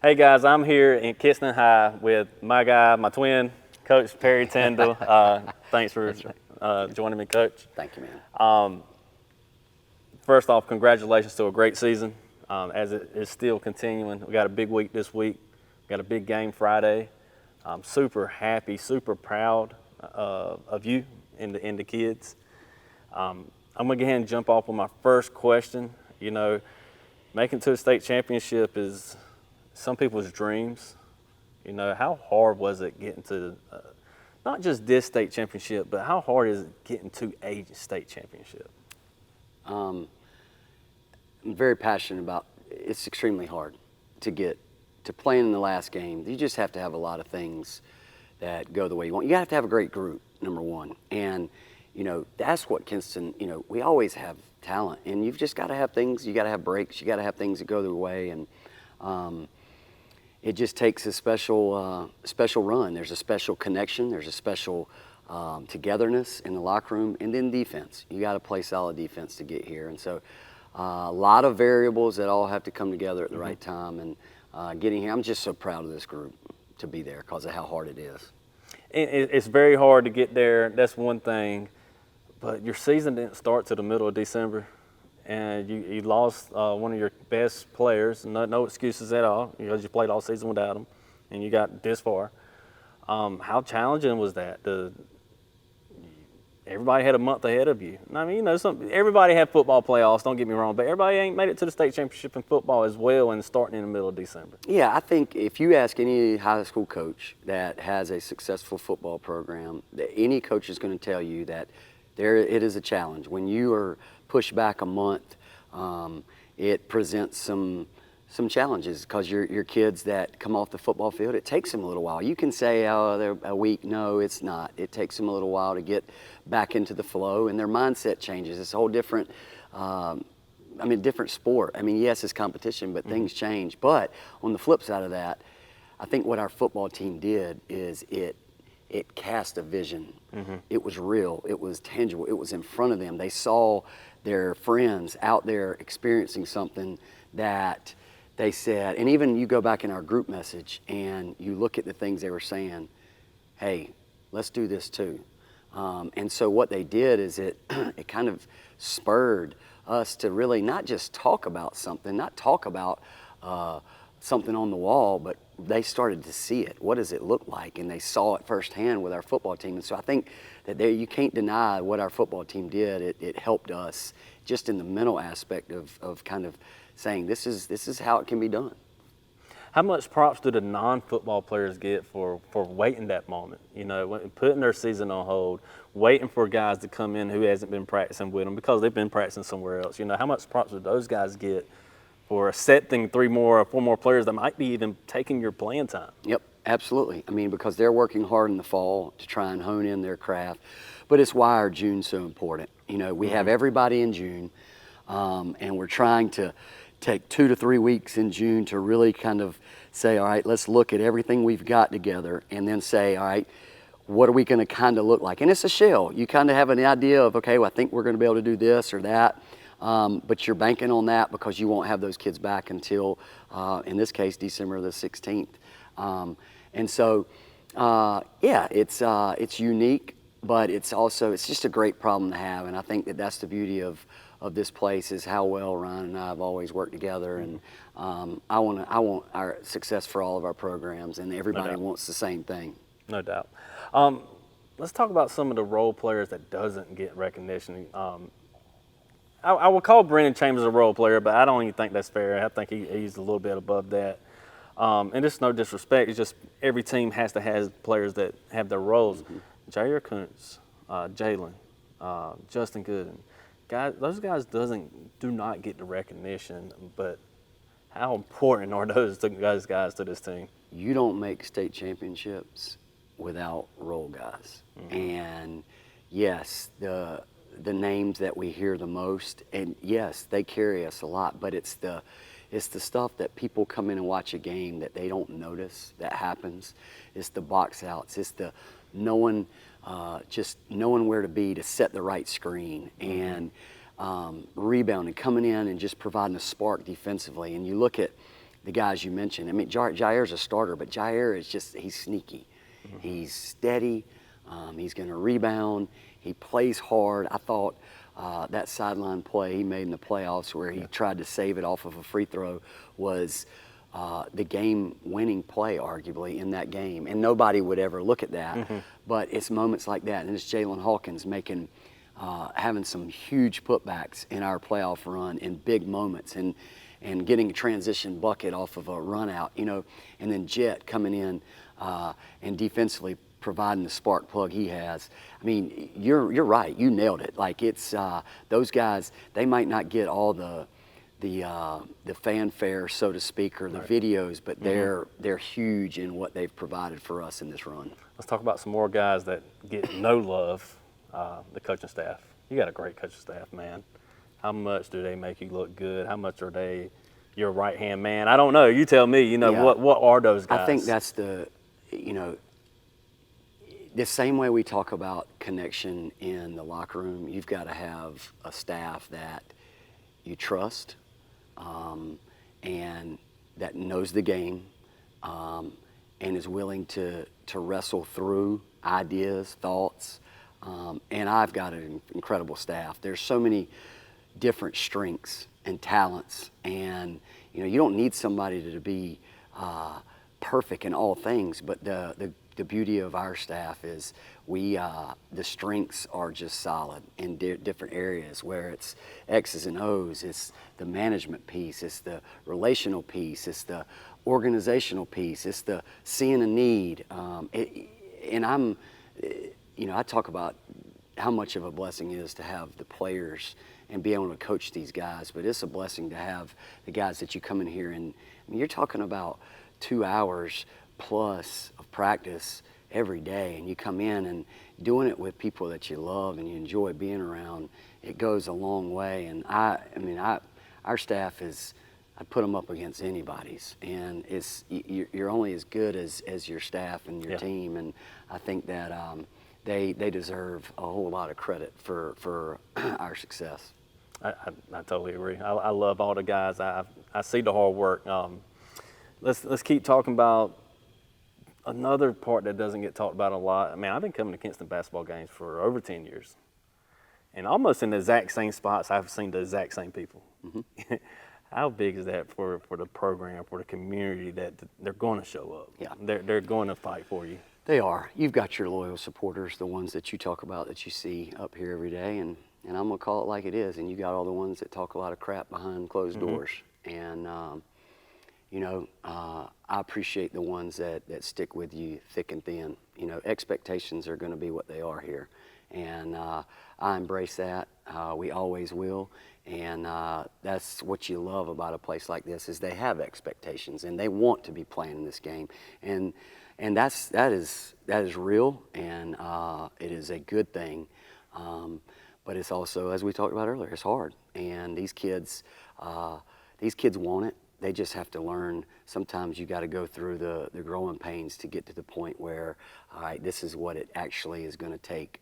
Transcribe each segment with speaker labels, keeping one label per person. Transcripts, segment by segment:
Speaker 1: Hey guys, I'm here in Kinston High with my guy, my twin, Coach Perry Tyndall. Thanks for joining me, Coach.
Speaker 2: Thank you, man.
Speaker 1: First off, congratulations to a great season as it is still continuing. We got a big week this week. We got a big game Friday. I'm super happy, super proud of you and the kids. I'm going to go ahead and jump off with my first question. You know, making it to the state championship is some people's dreams. You know, how hard was it getting to not just this state championship, but how hard is it getting to a state championship?
Speaker 2: I'm very passionate about it's extremely hard to get to playing in the last game. You just have to have a lot of things that go the way you want. You have to have a great group, number one. And, you know, that's what Kinston, you know, we always have talent. And you've just got to have things, you got to have breaks, you got to have things that go their way. And it just takes a special run. There's a special connection. There's a special togetherness in the locker room. And then defense. You got to play solid defense to get here. And so a lot of variables that all have to come together at the right time. And getting here, I'm just so proud of this group to be there because of how hard it is.
Speaker 1: It's very hard to get there. That's one thing. But your season didn't start to the middle of December. And you lost one of your best players. No excuses at all because you played all season without him, and you got this far. How challenging was that? Everybody had a month ahead of you. I mean, you know, everybody had football playoffs. Don't get me wrong, but everybody ain't made it to the state championship in football as well, and starting in the middle of December.
Speaker 2: Yeah, I think if you ask any high school coach that has a successful football program, any coach is going to tell you that it is a challenge when you are pushed back a month. It presents some challenges because your kids that come off the football field, it takes them a little while. You can say, oh, they're a week. No, it's not. It takes them a little while to get back into the flow, and their mindset changes. It's a whole different, different sport. I mean, yes, it's competition, but things change. But on the flip side of that, I think what our football team did is it cast a vision. It was real. It was tangible. It was in front of them. They saw their friends out there experiencing something that they said, and even you go back in our group message and you look at the things they were saying, hey, let's do this too. And so what they did is it kind of spurred us to really not just talk about something, not talk about something on the wall, but they started to see it. What does it look like? And they saw it firsthand with our football team. And so I think that you can't deny what our football team did. It helped us just in the mental aspect of kind of saying this is how it can be done.
Speaker 1: How much props do the non-football players get for waiting that moment? You know, putting their season on hold, waiting for guys to come in who hasn't been practicing with them because they've been practicing somewhere else. You know, how much props do those guys get for accepting 3 more or 4 more players that might be even taking your playing time?
Speaker 2: Yep, absolutely. I mean, because they're working hard in the fall to try and hone in their craft. But it's why our June's so important. You know, we have everybody in June, and we're trying to take 2 to 3 weeks in June to really kind of say, all right, let's look at everything we've got together and then say, all right, what are we going to kind of look like? And it's a shell. You kind of have an idea of, okay, well, I think we're going to be able to do this or that. But you're banking on that because you won't have those kids back until, in this case, December the 16th. And so, yeah, it's unique, but it's just a great problem to have. And I think that's the beauty of this place is how well Ryan and I have always worked together. And I want our success for all of our programs, and everybody wants the same thing.
Speaker 1: No doubt. Let's talk about some of the role players that doesn't get recognition. I would call Brendan Chambers a role player, but I don't even think that's fair. I think he's a little bit above that. And it's no disrespect. It's just every team has to have players that have their roles. Jair Kuntz, Jalen, Justin Gooden. Those guys do not get the recognition, but how important are those guys to this team?
Speaker 2: You don't make state championships without role guys. And yes, the names that we hear the most, and yes, they carry us a lot, but it's the stuff that people come in and watch a game that they don't notice that happens. It's the box outs. It's the knowing where to be to set the right screen, and rebounding, coming in and just providing a spark defensively. And you look at the guys you mentioned. I mean, Jair's a starter, but Jair is he's sneaky. He's steady. He's going to rebound. He plays hard. I thought that sideline play he made in the playoffs where he tried to save it off of a free throw was the game-winning play, arguably, in that game. And nobody would ever look at that. But it's moments like that. And it's Jalen Hawkins having some huge putbacks in our playoff run in big moments and getting a transition bucket off of a run out, and then Jet coming in and defensively providing the spark plug he has. I mean, you're right. You nailed it. Like it's those guys. They might not get all the fanfare, so to speak, or the videos, but they're huge in what they've provided for us in this run.
Speaker 1: Let's talk about some more guys that get no love. The coaching staff. You got a great coaching staff, man. How much do they make you look good? How much are they your right-hand man? I don't know. You tell me. What are those guys?
Speaker 2: I think that's the same way we talk about connection in the locker room. You've got to have a staff that you trust and that knows the game and is willing to wrestle through ideas, thoughts. And I've got an incredible staff. There's so many different strengths and talents, and you don't need somebody to be perfect in all things. But the beauty of our staff is the strengths are just solid in different areas. Where it's X's and O's, it's the management piece, it's the relational piece, it's the organizational piece, it's the seeing a need. I talk about how much of a blessing it is to have the players and be able to coach these guys, but it's a blessing to have the guys that you come in here and you're talking about 2 hours plus of practice every day, and you come in and doing it with people that you love and you enjoy being around. It goes a long way, and our staff is, I put them up against anybody's, and you're only as good as your staff and your team, and I think that they deserve a whole lot of credit for our success.
Speaker 1: I totally agree. I love all the guys. I see the hard work. Let's keep talking about another part that doesn't get talked about a lot. I mean, I've been coming to Kinston basketball games for over 10 years, and almost in the exact same spots, I've seen the exact same people. How big is that for the program, for the community, that they're going to show up?
Speaker 2: Yeah.
Speaker 1: They're going to fight for you.
Speaker 2: They are. You've got your loyal supporters, the ones that you talk about that you see up here every day, and I'm going to call it like it is. And you got all the ones that talk a lot of crap behind closed doors. And, I appreciate the ones that stick with you thick and thin. Expectations are going to be what they are here. And I embrace that. We always will. And that's what you love about a place like this is they have expectations and they want to be playing in this game. And that is real, and it is a good thing. But it's also, as we talked about earlier, it's hard. And these kids want it. They just have to learn. Sometimes you got to go through the growing pains to get to the point where, all right, this is what it actually is going to take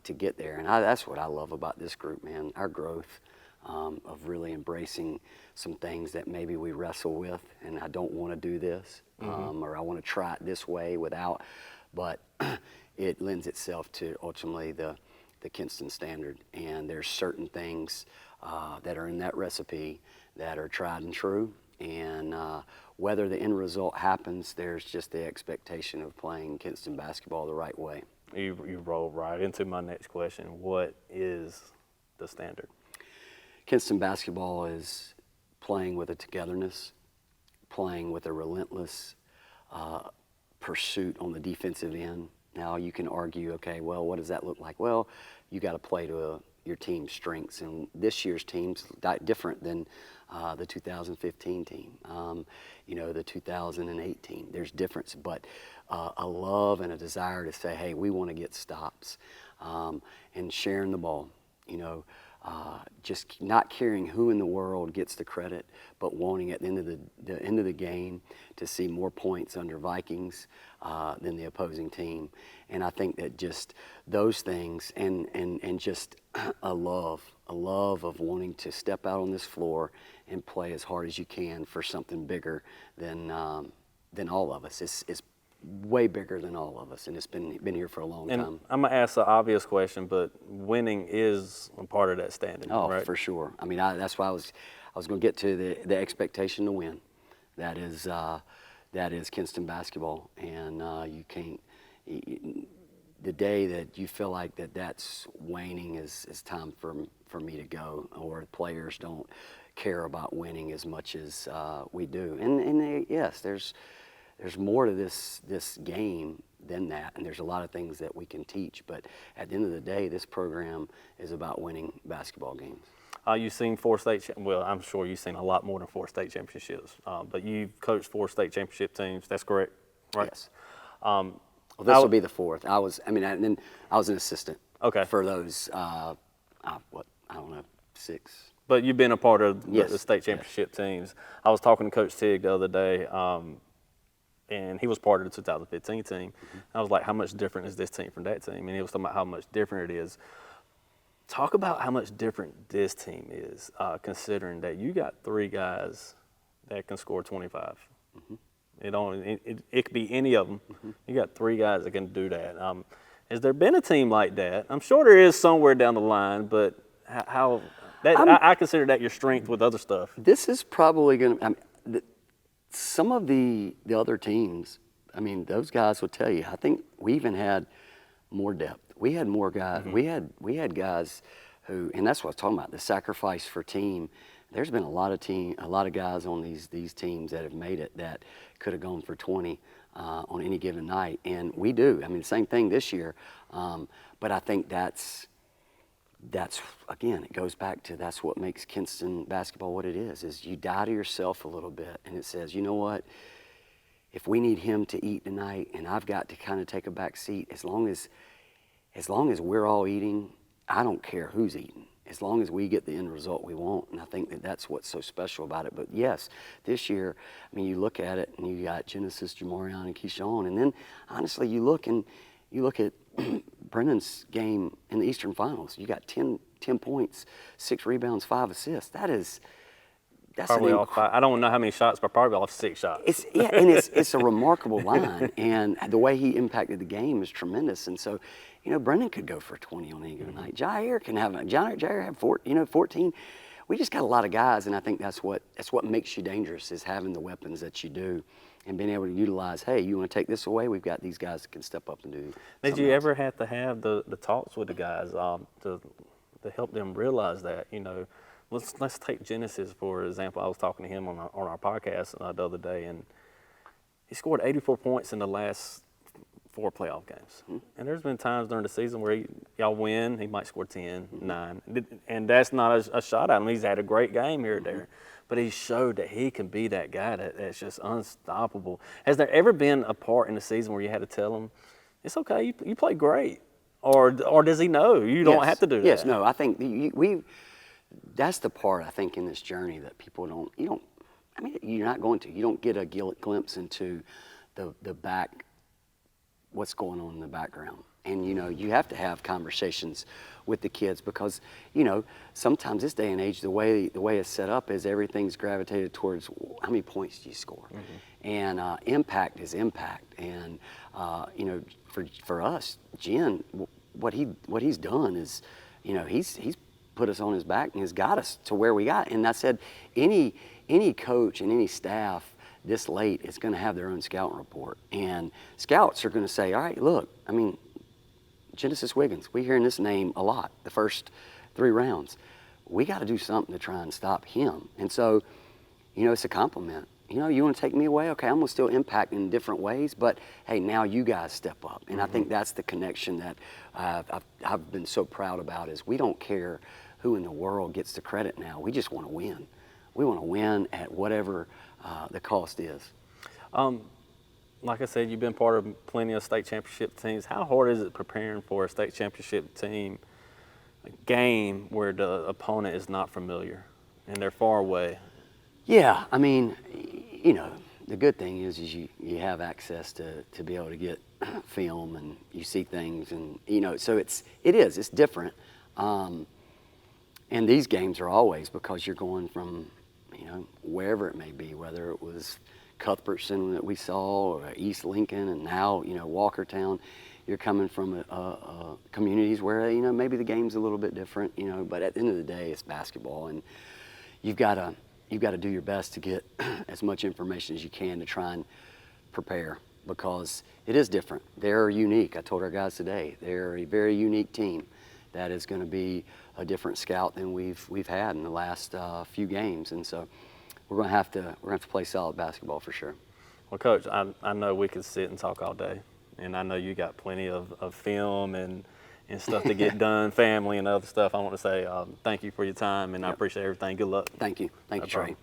Speaker 2: to get there. And that's what I love about this group, man. Our growth of really embracing some things that maybe we wrestle with, and I don't want to do this, or I want to try it this way without, but it lends itself to ultimately the Kinston standard. And there's certain things that are in that recipe that are tried and true. And whether the end result happens, there's just the expectation of playing Kinston basketball the right way.
Speaker 1: You rolled right into my next question. What is the standard?
Speaker 2: Kinston basketball is playing with a togetherness, playing with a relentless pursuit on the defensive end. Now you can argue, okay, well, what does that look like? Well, you got to play to your team's strengths, and this year's team's different than the 2015 team, the 2008 team. There's difference, but a love and a desire to say, hey, we want to get stops, and sharing the ball. just not caring who in the world gets the credit, but wanting at the end of the game to see more points under Vikings than the opposing team. And I think that just those things and just a love of wanting to step out on this floor and play as hard as you can for something bigger than all of us. It's way bigger than all of us, and it's been here for a long time.
Speaker 1: I'm gonna ask the obvious question, but winning is a part of that standing.
Speaker 2: Oh,
Speaker 1: right?
Speaker 2: for sure. I mean, that's why I was going to get to the expectation to win. That is Kinston basketball, and you can't. The day that you feel like that's waning is time for me to go, or players don't care about winning as much as we do. And yes, there's more to this game than that, and there's a lot of things that we can teach. But at the end of the day, this program is about winning basketball games.
Speaker 1: You've seen well, I'm sure you've seen a lot more than 4 state championships, but you've coached 4 state championship teams. That's correct, right?
Speaker 2: Yes. Well, this will be the 4th. I was an assistant.
Speaker 1: Okay.
Speaker 2: For those, I don't know, 6.
Speaker 1: But you've been a part of
Speaker 2: Yes.
Speaker 1: the state championship teams. I was talking to Coach Tig the other day, and he was part of the 2015 team. Mm-hmm. I was like, how much different is this team from that team? And he was talking about how much different it is. Talk about how much different this team is, considering that you got 3 guys that can score 25. Mm-hmm. It could be any of them. Mm-hmm. You got 3 guys that can do that. Has there been a team like that? I'm sure there is somewhere down the line, but I consider that your strength with other stuff.
Speaker 2: This is probably going to. Some of the other teams, those guys will tell you. I think we even had more depth. We had more guys. Mm-hmm. We had guys who, and that's what I was talking about. The sacrifice for team. There's been a lot of guys on these teams that have made it that could have gone for 20 on any given night, and we do. The same thing this year. But I think that's again, it goes back to that's what makes Kinston basketball what it is you die to yourself a little bit, and it says, you know what, if we need him to eat tonight and I've got to kind of take a back seat, as long as we're all eating, I don't care who's eating, as long as we get the end result we want. And I think that's what's so special about it. But yes, this year, you look at it and you got Genesis, Jamarion, and Keyshawn, and then honestly you look at Brennan's game in the Eastern Finals. You got 10 points, 6 rebounds, 5 assists. That's
Speaker 1: probably off 5. I don't know how many shots, but probably off 6 shots.
Speaker 2: It's a remarkable line, and the way he impacted the game is tremendous. And so, Brennan could go for 20 on any given night. Jair have 14. We just got a lot of guys, and I think that's what makes you dangerous, is having the weapons that you do. And being able to utilize, hey, you want to take this away? We've got these guys that can step up and do.
Speaker 1: Did you ever have to have the talks with the guys to help them realize that? Let's take Genesis for example. I was talking to him on our podcast the other day, and he scored 84 points in the last 4 playoff games. Mm-hmm. And there's been times during the season where y'all win, he might score 10, mm-hmm. 9, and that's not a shot at him. He's had a great game here or there. But he showed that he can be that guy that's just unstoppable. Has there ever been a part in the season where you had to tell him, it's okay, you play great? Or does he know you don't have to do that?
Speaker 2: Yes, no, I think that's the part, I think, in this journey that people you're not going to. You don't get a glimpse into the back, what's going on in the background. And, you have to have conversations with the kids because, sometimes this day and age, the way it's set up is everything's gravitated towards how many points do you score. Mm-hmm. And impact is impact. And, for us, Jen, what he's done is, he's put us on his back and has got us to where we got. And I said, any coach and any staff this late is going to have their own scouting report. And scouts are going to say, all right, look, Genesis Wiggins, we're hearing this name a lot the first 3 rounds. We got to do something to try and stop him. And so, it's a compliment. You want to take me away? Okay, I'm going to still impact in different ways, but hey, now you guys step up. And I think that's the connection that I've been so proud about, is we don't care who in the world gets the credit now. We just want to win. We want to win at whatever the cost is.
Speaker 1: Like I said, you've been part of plenty of state championship teams. How hard is it preparing for a state championship team game where the opponent is not familiar and they're far away.
Speaker 2: Yeah, I mean, you know, the good thing is you have access to be able to get film and you see things, and you know, so it's different. And these games are always, because you're going from, you know, wherever it may be, whether it was Cuthbertson that we saw, or East Lincoln, and now, you know, Walkertown. You're coming from communities where, you know, maybe the game's a little bit different, you know, but at the end of the day, it's basketball, and you've got to do your best to get as much information as you can to try and prepare, because it is different. They're unique. I told our guys today, they're a very unique team that is going to be a different scout than we've had in the last few games, and so we're going to have to play solid basketball for sure.
Speaker 1: Well, Coach, I know we could sit and talk all day, and I know you got plenty of film and stuff to get done, family and other stuff. I want to say thank you for your time, and I appreciate everything. Good luck.
Speaker 2: Thank you. Thank you, Trey.
Speaker 1: Problem.